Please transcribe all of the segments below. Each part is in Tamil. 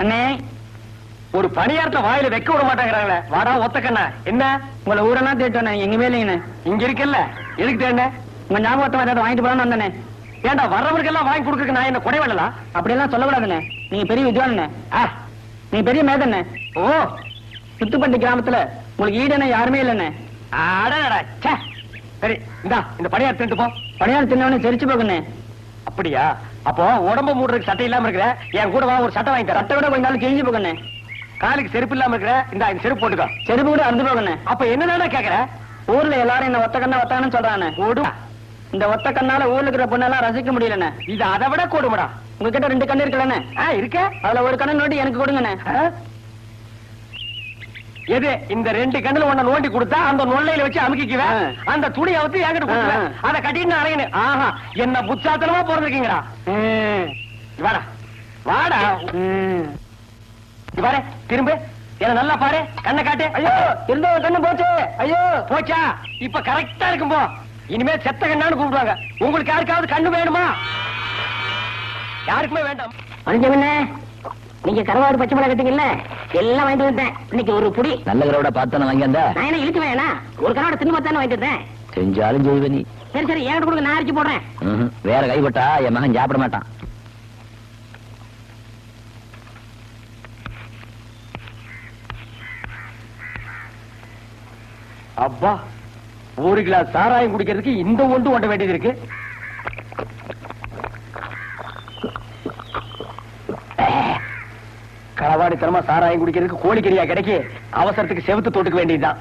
அண்ணே, ஒரு பணியாரத்தை வாயில வைக்க விட மாட்டேங்கிறாங்களே. வாடா ஒத்த கண்ணா. என்ன உங்களை ஊரெல்லாம் தேட்டோண்ணே, எங்கேயுமே இல்லைங்கண்ணே. இங்க இருக்குல்ல, எதுக்கு தேண்ணே? உங்க ஞாபகத்தை ஏதாவது வாங்கிட்டு போலான்னு வந்தேனே. ஏண்டா வர்றவருக்கெல்லாம் வாங்கி கொடுக்க நான் என்ன குறை வேண்டலா? அப்படியெல்லாம் சொல்லக்கூடாதுண்ணே. நீங்க பெரிய வித்வானண்ணே. நீங்க பெரிய மேதண்ணே. ஓ, சுத்துப்பட்டி கிராமத்துல உங்களுக்கு ஈடுன யாருமே இல்லைண்ணே. அடடா, ச்சே. சரி, இந்தா இந்த பணியாரம் தின்னுட்டு போ. பணியாரம் தின்னவனே தெரிச்சு போகுண்ணே. அப்படியா? அப்போ உடம்பு மூடுறதுக்கு சட்டை இல்லாம இருக்கிற, என் கூட வா, ஒரு சட்டை வாங்கி தரேன். சட்டை விட கொஞ்ச நாள் கிழிஞ்சு போகுண்ணே. காலுக்கு செருப்பு இல்லாம இருக்கிற, இந்த செருப்பு போட்டுக்கோ. செருப்பு கூட அறுந்து போகுண்ணே. அப்ப என்னடா கேக்குற? ஊர்ல எல்லாரும் இந்த ஒத்த கண்ணா ஒத்தான்னு சொல்றானே. ஓடு. இந்த ஒத்த கண்ணால ஊர்ல இருக்கிற பொண்ணெல்லாம் ரசிக்க முடியலண்ணே. இது அதை விட கொடுமடா. உங்ககிட்ட 2 கண்ணு இருக்குல்லண்ணே. இருக்க. அதுல ஒரு கண்ணு நோட்டி எனக்கு கொடுங்கண்ணே. எது? இந்த 2 கண்ணுல ஒண்ணு நோண்டி கொடுத்தா அந்த நொல்லையில வச்சு அமுக்கிக்குவேன். அந்த துணியை வந்து என்கிட்ட கொடுத்துவேன். அதை கட்டிட்டு அறையணும். ஆஹா, என்ன புத்தாத்தனமா போறதுக்கீங்கடா. வாடா வாடா. பாரு, திரும்ப என்ன நல்லா பாரு, கண்ணை காட்டு. ஐயோ, இருந்த ஒரு கண்ணு போச்சு. ஐயோ, போச்சா? இப்ப கரெக்டா இருக்கும் போ. இனிமே செத்த கண்ணான்னு கூப்பிடுவாங்க. உங்களுக்கு யாருக்காவது கண்ணு வேணுமா? யாருக்குமே வேண்டாம். வணக்கம்ண்ணே. நீங்க கருவாடு பச்சை மிளகா கட்டிங்கல்ல, எல்லாம் வாங்கிட்டு வந்தேன். இன்னைக்கு ஒரு புடி நல்ல கரோட பார்த்தானே வாங்கி வந்த. நான் என்ன இழுத்து வேணா, ஒரு கருவாடு தின்னு பார்த்தானே வாங்கிட்டு வந்தேன். செஞ்சாலும் செய்வ நீ. சரி சரி, ஏன் கொடுங்க, நான் அரைச்சு போடுறேன். வேற கைப்பட்டா என் மகன் சாப்பிட மாட்டான். அப்பா, 1 கிளாஸ் சாராயம் குடிக்கிறதுக்கு இந்த ஒன்று ஓட்ட வேண்டியது இருக்கு. களவாடித்தனமா சாராயம் குடிக்கிறதுக்கு கோழிக்கறியா கிடைக்கு. அவசரத்துக்கு செவுத்து தொட்டுக்க வேண்டியதுதான்.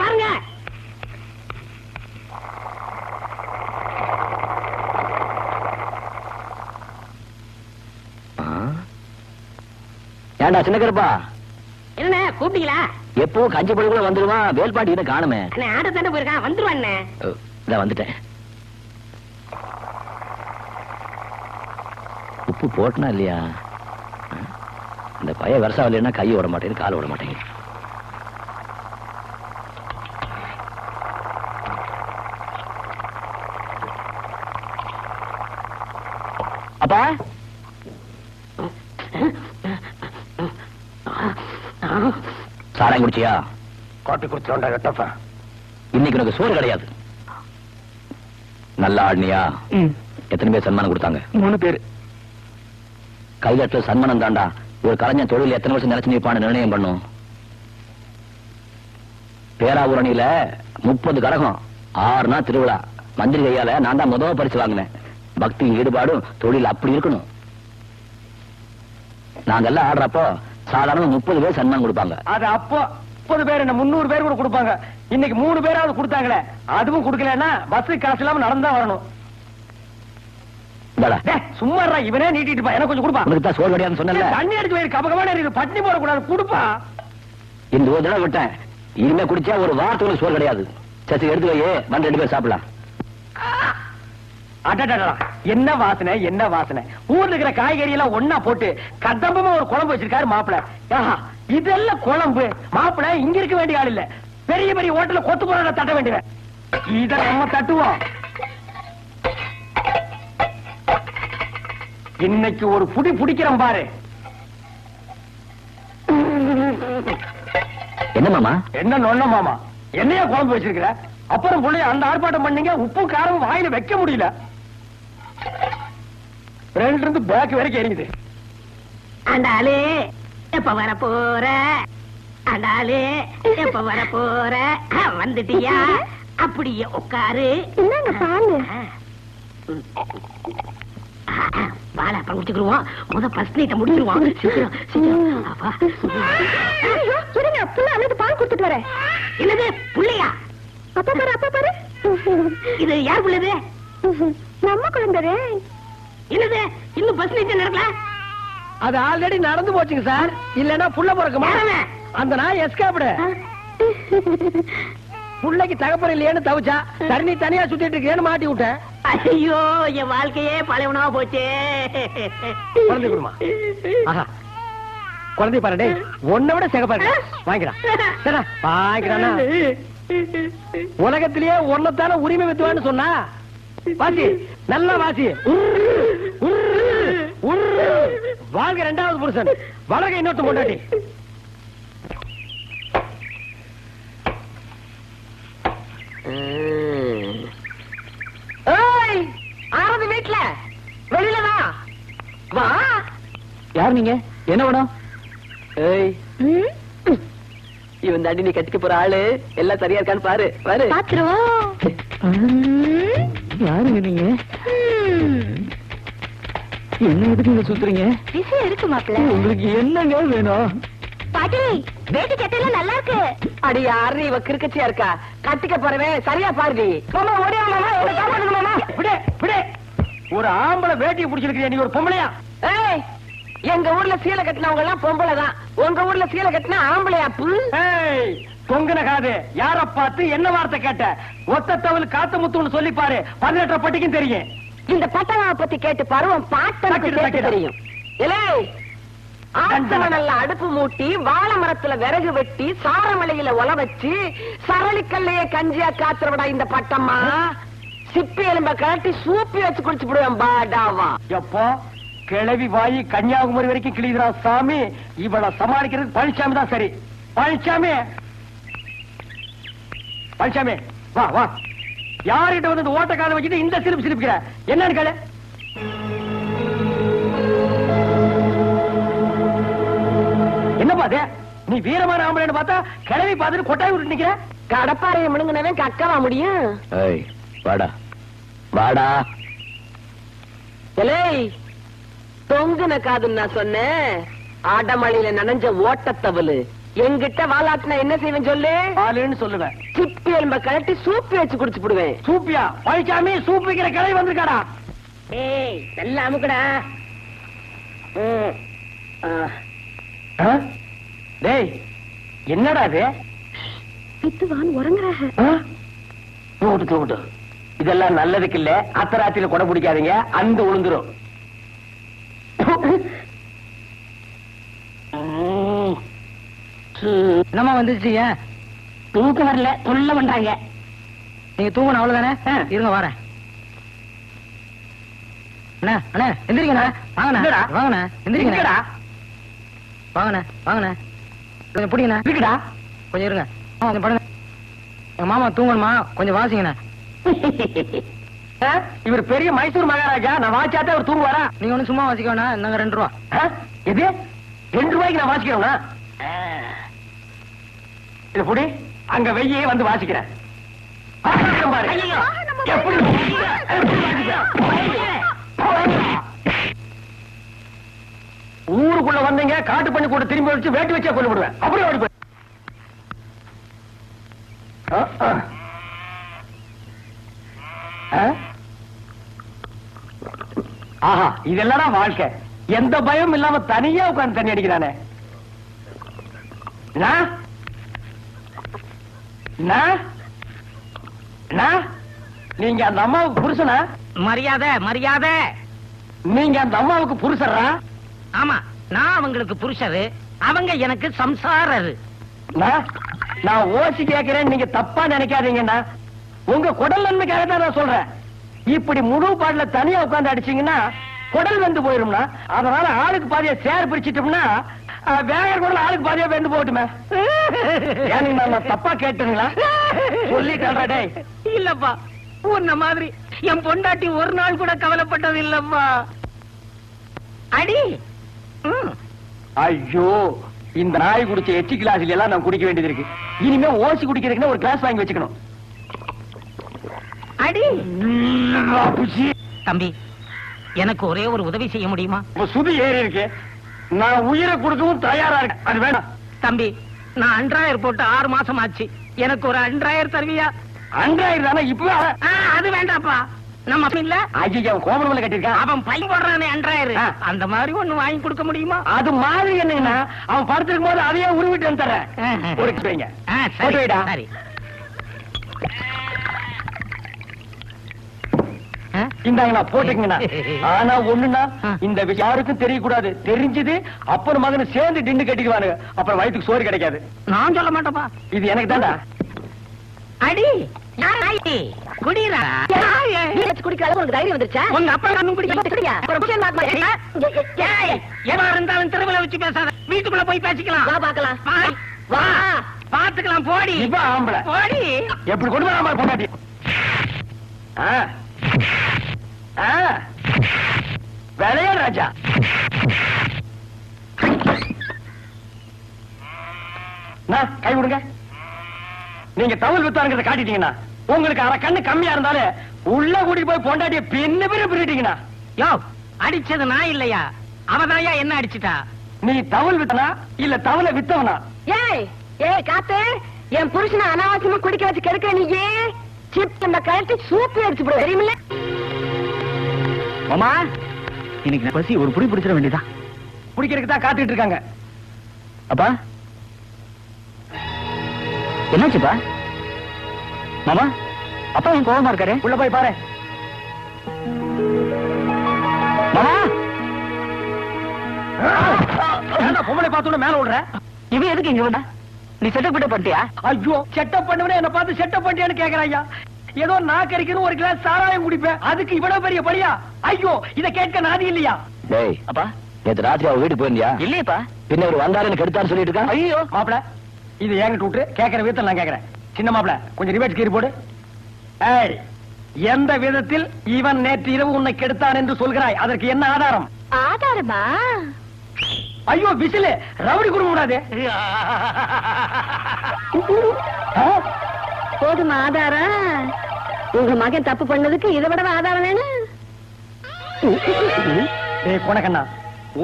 பாருங்க. ஏண்டா சின்ன கருப்பா, என்ன கூப்பிட்டீங்களா? எப்பவும் கஞ்சி பொடி கூட வந்துருவான். வேல்பாட்டி என்ன காணுமே? ஆட்ட தாண்ட போயிருக்கான், வந்துருவான். இதான் வந்துட்டேன். உப்பு போட்டனா இல்லையா? இந்த பைய வருஷம் இல்லைன்னா கை விட மாட்டேங்குது, கால் விட மாட்டேங்குது. அப்பா, சாராயம் குடிச்சியா? காட்டி குடிச்சோண்டா வெட்டப்பா. இன்னைக்கு உனக்கு சோறு கிடையாது. நல்லா ஆடினியா? எத்தனை பேர் சன்மானம் கொடுத்தாங்க? 3 பேர். கைகட்டுல சன்மானம் தாண்டா ஒரு கலைஞர் தொழில் எத்தனை வருஷம் நினைச்சு நிற்பான்னு நிர்ணயம் பண்ணும். பேராவூரணியில 30 கரகம், 6 நாள் திருவிழா. மந்திரி கையால நான் தான் முதல் பரிசு வாங்கினேன். பக்தி ஈடுபாடும் தொழில் அப்படி இருக்கணும். நாங்கெல்லாம் ஆடுறப்போ சாதாரண 30 பேர் சன்மானம் கொடுப்பாங்க. அது அப்போ 30 பேர் என்ன 300 பேர் கூட கொடுப்பாங்க. இன்னைக்கு 3 பேராவது கொடுத்தாங்களே. அதுவும் கொடுக்கலன்னா பஸ் காசு இல்லாம நடந்தா வரணும். சும்மா இவனே நீட்டிட்டு பா, எனக்கு கொஞ்சம் கொடுப்பா. உனக்கு தான் சோறு கிடையாதுன்னு சொன்னல. தண்ணி எடுத்து போயிரு, கபகமான பட்டினி போடக்கூடாது, கொடுப்பா. இந்த ஒரு தடவை விட்டேன், இனிமே குடிச்சா ஒரு வாரத்துக்கு சோறு கிடையாது. சரி எடுத்து வையே, வந்து 2 பேர் சாப்பிடலாம். அடடா, என்ன வாசனை என்ன வாசனை. ஊர்ல இருக்கிற காய்கறி எல்லாம் ஒன்னா போட்டு கதம்பமா ஒரு குழம்பு வச்சிருக்காரு மாப்பிள. இதெல்லாம் குழம்பு. மாப்பிள இங்க இருக்க வேண்டிய ஆள் இல்ல, பெரிய பெரிய ஹோட்டல்ல கொத்து போற தட்ட வேண்டியவன். இத நம்ம தட்டுவோம். இன்னைக்கு ஒரு புடி புடிக்கிறோம் பாரு. என்ன மாமா? என்ன நொன்ன மாமா, என்னையா குழம்பு வச்சிருக்கிற? அப்புறம் புள்ளைய அந்த ஆர்ப்பாட்டம் பண்ணீங்க, உப்பு காரம் வாயில வைக்க முடியல. ஃப்ரண்ட்ல இருந்து பேக் வரைக்கும் எரியுது. ஆண்டாளே எப்ப வர போற? ஆண்டாளே எப்ப வர போற? வந்துட்டியா? அப்படியே உட்காரு. என்னங்க பாலு? பால அப்புறம் குடிச்சுக்கிடுவோம். ஃபர்ஸ்ட் நைட்ட முடிச்சிருவோம். சீக்கிரம் சீக்கிரம். அப்பா இருங்க, புள்ள அன்னைக்கு பால் கொடுத்துட்டு வரேன். என்னது புள்ளையா? அப்பா பாரு, அப்பா பாரு. இது யார் புள்ளது? நம்ம குழந்தை. என்னது இன்னும் ஃபர்ஸ்ட் நைட் நடக்கல? அது ஆல்ரெடி நடந்து போச்சுங்க சார். இல்லன்னா புள்ள பிறக்குமா? அந்த நாய் எஸ்கேப்டு. புள்ளைக்கு தகப்பன் இல்லையேன்னு தவிச்சா, தண்ணி தனியா சுத்திட்டு இருக்கேன்னு மாட்டி விட்டேன். ஐயோ, என் வாழ்க்கையே பழையவனா போச்சே. குழந்தை குடுமா. குழந்தை பாரு, உன்னை விட சிகப்பா இருக்கு. வாங்கிக்கிறான் வாங்கிக்கிறானா? உலகத்திலேயே ஒன்னத்தான உரிமை வித்துவான்னு சொன்னா. வாசி, நல்லா வாசி. வாசி. வாழ்க இரண்டாவது புருஷன், வளர்க இன்னொருத்த பொண்டாட்டி. ஆறது வீட்டுல வெளியிலதான் வா. யார் நீங்க? என்ன வேணும்? ஏய், இவன் தாண்டி நீ கட்டிக்க போற ஆளு எல்லாம் சரியா இருக்கான்னு பாரு பாரு. பாத்துருவோம். யாருங்க நீங்க? என்ன எதுக்கு இங்க சுத்துறீங்க? விஷயம் இருக்கு மாப்பிள்ள. உங்களுக்கு என்னங்க வேணும்? பாட்டி, வேட்டி சட்டையெல்லாம் நல்லா இருக்கு. அடி யாரு இவ கிறுக்கச்சியா இருக்கா? கட்டிக்க போறவன் சரியா பாருடி. மாமா ஓடியா மாமா, என்ன காப்பாடுங்க மாமா. விடு, விடு. ஒரு ஆம்பளை வேட்டியை பிடிச்சிருக்கிறியா, நீ ஒரு பொம்பளையா? ஏய், எங்க ஊர்ல சீலை கட்டினவங்க எல்லாம் பொம்பளை தான். உங்க ஊர்ல சீலை கட்டினா ஆம்பளையாப்பு. ஏய், தொங்குன காது, யார பார்த்து என்ன வார்த்தை கேட்ட? ஒத்த தவள் காத்து முத்துன்னு சொல்லி பாரு, 18 பட்டிக்கும் தெரியும். இந்த பட்டனாவை பத்தி கேட்டு பாரு, உன் பாட்டனுக்கு கேட்டு தெரியும். இலே, ஆத்தம நல்ல அடுப்பு மூட்டி, வாழை மரத்துல விறகு வெட்டி, சாரமலையில ஒல வச்சு, சரளிக்கல்லையே கஞ்சியா காத்துறவடா இந்த பட்டம்மா. சிப்பி எலும்ப கழட்டி சூப்பி வச்சு குடிச்சு விடுவேன் பாடாவா. எப்போ கிளவி வாயி கன்னியாகுமரி வரைக்கும் கிளிதுரா சாமி. இவளை சமாளிக்கிறது பழனிசாமி தான் சரி. பழனிசாமி, பழனிசாமி, வா வா. யார்கிட்ட வந்து இந்த ஓட்ட காலை வச்சுட்டு இந்த சிரிப்பு சிரிப்புக்கிற? என்னன்னு கேளு. என்னப்பா அது? நீ வீரமான ஆம்பளைன்னு பார்த்தா கிளவி பார்த்துட்டு கொட்டாய் விட்டு நிக்கிற. கடப்பாறையை முழுங்கினவன் கக்கவா முடியும்? ஏய், வாடா வாடா. இலே, தொங்குன காதுன்னு நான் சொன்னேன். ஆடமழையில நனைஞ்ச ஓட்டத்தவளு என்கிட்ட வாலாட்டினா என்ன செய்வேன் சொல்லு? ஆளுன்னு சொல்லுவேன். சிப்பி எலும்ப கழட்டி சூப்பி வச்சு குடிச்சு விடுவேன். சூப்பியா? பழனிசாமி, சூப் வைக்கிற கிளவி வந்திருக்காடா. ஏய், நல்லா அமுக்குடா. டேய், என்னடா இது? பித்துவான் உறங்குறாக. தூட்டு தூட்டு. இதெல்லாம் நல்லதுக்கு இல்ல. அத்தராத்திரில கொடை பிடிக்காதீங்க, அந்த உளுந்துரும். என்னமா வந்துச்சு? தூக்கம் வரல, சொல்ல பண்றாங்க. நீங்க தூங்கணும் அவ்வளவுதானே? இருங்க வரேன். அண்ணா அண்ணா எந்திரிங்கண்ணா. வாங்கண்ணா வாங்கண்ணா எந்திரிங்கடா. வாங்கண்ணா வாங்கண்ணா. கொஞ்சம் பிடிங்கண்ணா. இருக்குடா, கொஞ்சம் இருங்க. கொஞ்சம் படுங்க. எங்க மாமா தூங்கணுமா, கொஞ்சம் வாசிங்கண்ணா. இவர் பெரிய மைசூர் மகாராஜா, நான் வாசிச்சாத்தே அவர் தூங்குவாரா? நீங்க ஒண்ணு சும்மா வாசிக்க வேணா. நாங்க 2 ரூபா. எது 2 ரூபாய்க்கு நான் வாசிக்கிறோம்னா? இது புடி, அங்க வெய்யே வந்து வாசிக்கிறேன். ஊருக்குள்ள வந்தீங்க, காட்டு பண்ணி கூட திரும்பி வச்சு வேட்டி வச்சா கொண்டு விடுவேன். அப்படியே ஓடி போய். ஆஹா, இதெல்லாம் வாழ்க்கை. எந்த பயம் இல்லாம தனியா உட்கார்ந்து தண்ணி அடிக்கிறானே. நீங்க அந்த அம்மாவுக்கு புருஷனா? மரியாதை மரியாதை. நீங்க அந்த அம்மாவுக்கு புருஷரா? ஆமா, நான் அவங்களுக்கு புருஷரு, அவங்க எனக்கு சம்சாரரு. நான் ஓசி கேட்கிறேன், நீங்க தப்பா நினைக்காதீங்கண்ணா. உங்க குடல் நன்மைக்காக தான் நான் சொல்றேன். இப்படி முழு பாட்டுல தனியா உட்கார்ந்து அடிச்சீங்கன்னா குடல் வெந்து போயிரும்னா. அதனால ஆளுக்கு பாதியா சேர் பிரிச்சிட்டோம்னா வேற குடல் ஆளுக்கு பாதியா வெந்து போட்டுமே. நான் தப்பா கேட்டுங்களா? சொல்லிட்டேன். டேய், இல்லப்பா, உன்ன மாதிரி என் பொண்டாட்டி ஒரு நாள் கூட கவலைப்பட்டது இல்லப்பா. அடி. ஐயோ, இந்த நாய் குடிச்ச எச்சி கிளாஸ்ல எல்லாம் நான் குடிக்க வேண்டியது இருக்கு. இனிமே ஓசி குடிக்கிறதுக்கு ஒரு கிளாஸ் வாங்கி வச்சுக்கணும். அடி. தம்பி, எனக்கு ஒரே ஒரு உதவி செய்ய முடியுமா? சுதி ஏறி இருக்கு, நான் உயிரை கொடுக்கவும் தயாரா இருக்கேன். அது வேணாம். தம்பி, நான் அன்றாயர் போட்டு 6 மாசம் ஆச்சு. எனக்கு ஒரு அன்றாயர் தருவியா? அன்றாயிரம் தானே இப்பவே? அது வேண்டாப்பா. நம்ம இல்ல, ஐயா கோமல கட்டிருக்கான். அவன் பையன் போடுறானே அன்றாயர், அந்த மாதிரி ஒண்ணு வாங்கி கொடுக்க முடியுமா? அது மாதிரி என்னங்கன்னா, அவன் படுத்திருக்கும் போது அதையே உருவிட்டு வந்துறேன். சரி. இந்தாங்க, நான் போட்டுக்கங்கண்ணா. ஆனா ஒண்ணுன்னா, இந்த விஷயம் யாருக்கும் தெரியக்கூடாது. தெரிஞ்சது அப்பன் மகன் சேர்ந்து டின்னு கட்டிடுவானுங்க. அப்புறம் வயிற்றுக்கு சோறு கிடைக்காது. நான் சொல்ல மாட்டேப்பா. இது எனக்கு தான்டா. அடி. குடிடா. குடிக்க அளவு உனக்கு தைரியம் வந்துருச்சா? உங்க அப்பா குடிக்க எதா இருந்தாலும் தெருவுல வச்சு பேசாத, வீட்டுக்குள்ள போய் பேசிக்கலாம். வா பாக்கலாம். வா. வா. பாத்துக்கலாம், போடி. இப்ப ஆம்பளை போடி. எப்படி கொண்டு வராம பொண்டாட்டி விளையா ராஜா. கை விடுங்க. நீங்க தவல் வித்தாருங்கிறத காட்டிட்டீங்கன்னா உங்களுக்கு அரை கண்ணு கம்மியா இருந்தாலும் உள்ள கூட்டிட்டு போய் பொண்டாட்டிய பின்ன பின்ன பிரிட்டீங்கன்னா. யோ, அடிச்சது நான் இல்லையா, அவதாயா என்ன அடிச்சிட்டா? நீ தவல் வித்தனா இல்ல தவளை வித்தவனா? ஏய் ஏய் காத்து, என் புருஷனை அனாவசியமா குடிக்க வச்சு கெடுக்க நீயே சிப் இந்த கழட்டி சூப்பி அடிச்சு போடு, தெரியுமில்ல? மாமா இன்னைக்கு பசி ஒரு புடி பிடிச்சிட வேண்டியதா? குடிக்கிறதுக்கு தான் காத்துட்டு இருக்காங்க. அப்பா என்னாச்சுப்பா? மாமா அப்பா என் கோவமா இருக்காரு. உள்ள போய் பாரு. மாமா பொம்பளை பார்த்தோட மேல விடுற. இவன் எதுக்கு இங்க வந்தா? நீ செட்டப் கிட்ட பண்ணிட்டியா? ஐயோ, செட்டப் பண்ணுவனே என்ன பார்த்து செட்டப் பண்ணியான்னு கேக்குற ஐயா. ஏதோ நாக்கரிக்கணும் ஒரு கிளாஸ் சாராயம் குடிப்பேன், அதுக்கு இவ்வளவு பெரிய படியா? ஐயோ, இத கேட்க நாதி இல்லையா? டேய் அப்பா, நேத்து ராத்திரி அவ வீட்டுக்கு போயிருந்தியா? இல்லையப்பா. பின்ன ஒரு வந்தாருன்னு கெடுத்தான்னு சொல்லிட்டு இருக்கா. ஐயோ மாப்பிள, இது என்கிட்ட விட்டு கேட்கிற விதத்தில் நான் கேட்கிறேன். சின்ன மாப்பிள, கொஞ்சம் ரிவேட் கீறி போடு. ஏய், எந்த விதத்தில் இவன் நேற்று இரவு உன்னை கெடுத்தான் என்று சொல்கிறாய்? அதற்கு என்ன ஆதாரம்? ஆதாரமா? ஐயோ விசிலு, ரவுடி குடும்ப கூடாது. போதுமா ஆதாரம்? உங்க மகன் தப்பு பண்ணதுக்கு இதை விட ஆதாரம் வேணும்? டேய் கொனக்கண்ணா,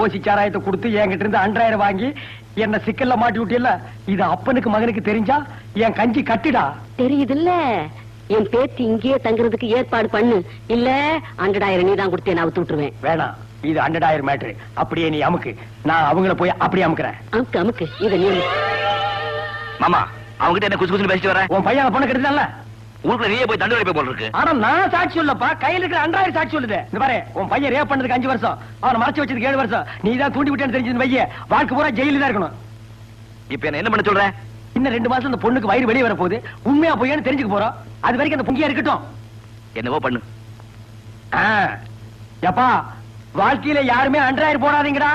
ஓசி சாராயத்தை கொடுத்து என்கிட்ட இருந்து 2000 வாங்கி என்ன சிக்கல்ல மாட்டி விட்டியல்ல, இது அப்பனுக்கு மகனுக்கு தெரிஞ்சா என் கஞ்சி கட்டிடா. தெரியுதுல்ல, என் பேத்தி இங்கேயே தங்குறதுக்கு ஏற்பாடு பண்ணு, இல்ல 100,000 நீ தான் கொடுத்தேன், நான் அவுத்து விட்டுருவேன். வேணாம், இது 100,000 மேட்ரு. அப்படியே நீ அமுக்கு, நான் அவங்கள போய் அப்படியே அமுக்குறேன். அமுக்கு அமுக்கு, இத நீ மாமா அவங்கிட்ட என்ன குசு குசுன்னு பேசிட்டு வர? உன் பையன் பொண்ணு கெடுத்தான்ல, ஊருக்குள்ள நீயே போய் தண்டு வரைப்ப போல இருக்கு. ஆனா நான் சாட்சி சொல்லப்பா, கையில இருக்கிற 100,000 சாட்சி சொல்லுது. இந்த பாரு, உன் பையன் ரேப் பண்ணதுக்கு 5 வருஷம், அவனை மறைச்சு வச்சதுக்கு 7 வருஷம். நீ தான் தூண்டி விட்டேன்னு தெரிஞ்சது வைய, வாழ்க்கை பூரா ஜெயில தான் இருக்கணும். இப்ப என்ன பண்ண சொல்ற? இன்னும் 2 மாசம் அந்த பொண்ணுக்கு வயிறு வெளியே வர போகுது, உண்மையா பொய்யான்னு தெரிஞ்சுக்க போறோம். அது வரைக்கும் அந்த பொங்கியா இருக்கட்டும். என்னவோ பண்ணு. எப்பா, வாழ்க்கையில யாருமே 100,000 போடாதீங்கடா.